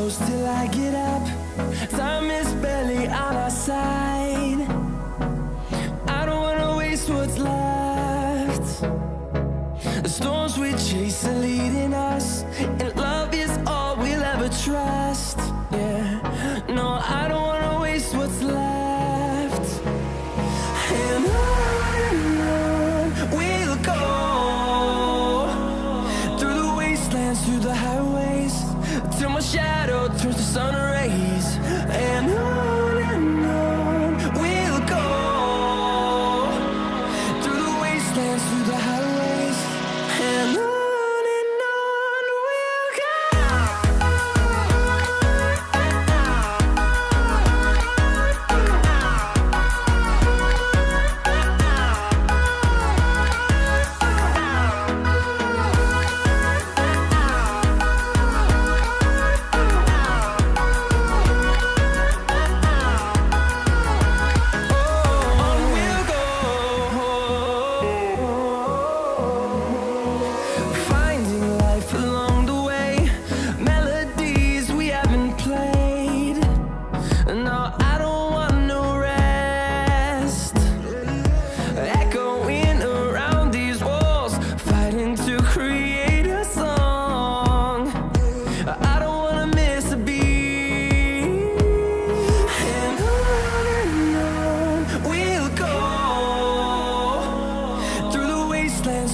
close till I get up. Time is barely on our side. I don't wanna waste what's left. The storms we chase are leading us, and love is all we'll ever trust. Yeah, no, I don't wanna waste what's left. And on we'll go, through the wastelands, through the highways, till my shadow turns to sun rays. And on we'll go, through the wastelands, through the highways, and on we'll go.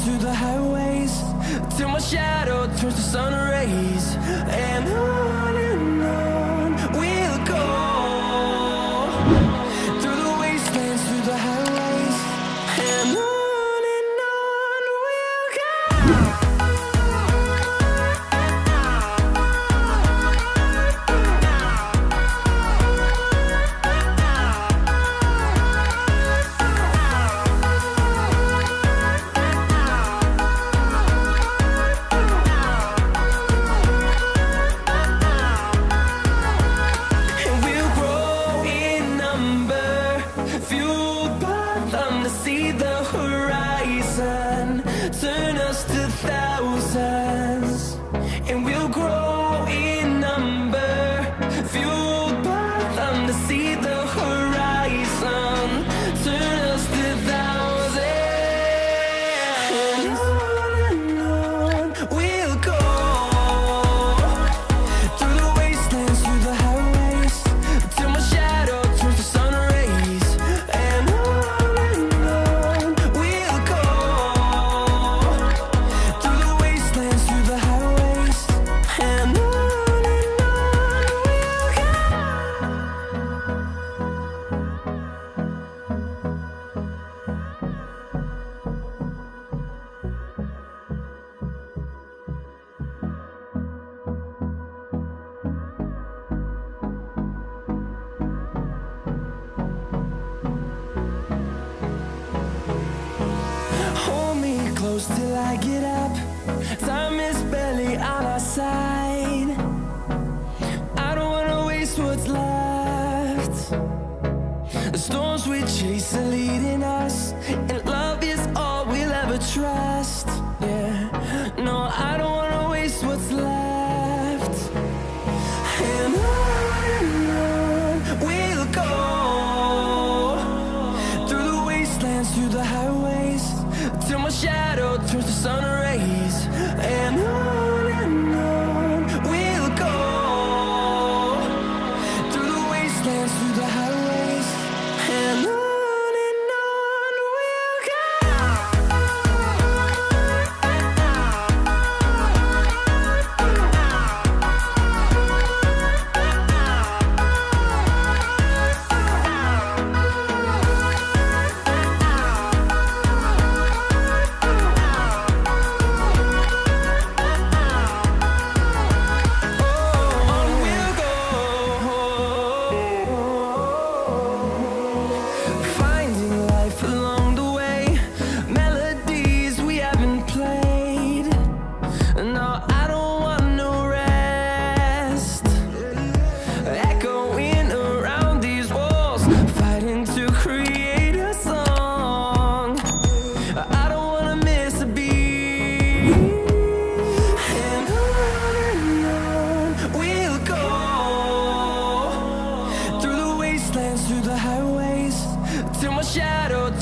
Through the highways, till my shadow turns to sun rays. And on we'll go, through the wastelands, through the highways, and on we'll go. See the horizon turn us to thousands, and we'll grow in number, fueled by them to see the horizon turn us to thousands. And on we'll go, through the wastelands, through the highways, till my shadow turns to sun rays. And close till I get up. Time is barely on our side. I don't wanna waste what's left. The storms we chase are leading us, and love is all we'll ever trust. Yeah, no, I don't wanna waste what's left. And on we'll go, through the wastelands, through the highways, till my shadow turns to sun rays. And on we'll go, through the wastelands, through the highways, and on we'll go.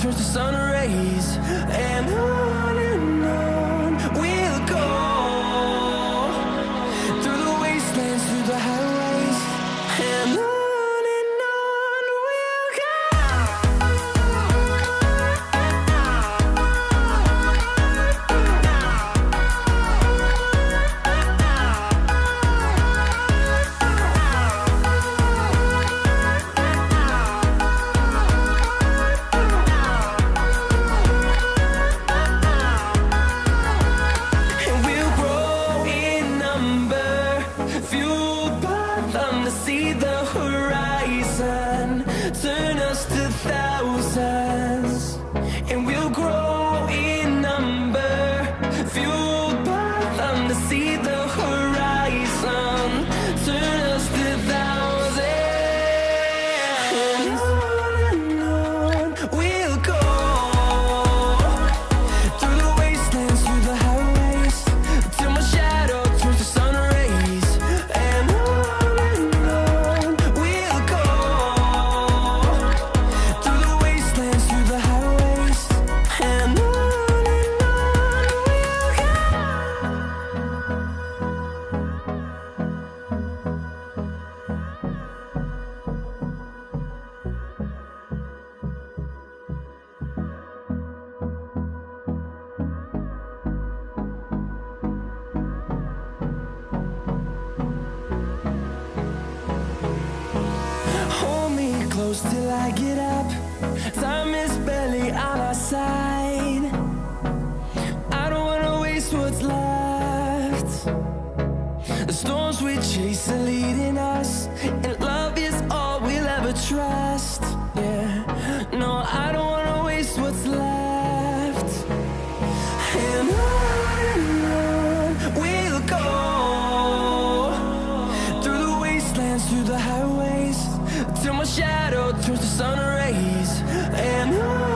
turns to sun rays, and on we'll go, through the wastelands, through the highways, and on we'll go. Fueled by them to see the horizon, turn us to thousands, and we'll grow in number. Fueled by them to see the horizon, turn us to thousands, and on we'll go, through the wastelands, through the highways, till my shadow turns to sun rays. Close till I get up. Time is barely on our side. I don't wanna waste what's left. The storms we chase are leading us, and love is all we'll ever trust. Yeah, no, I don't wanna waste what's left. And on we'll go, through the wastelands, through the highways, till my shadow turns to sun rays, and on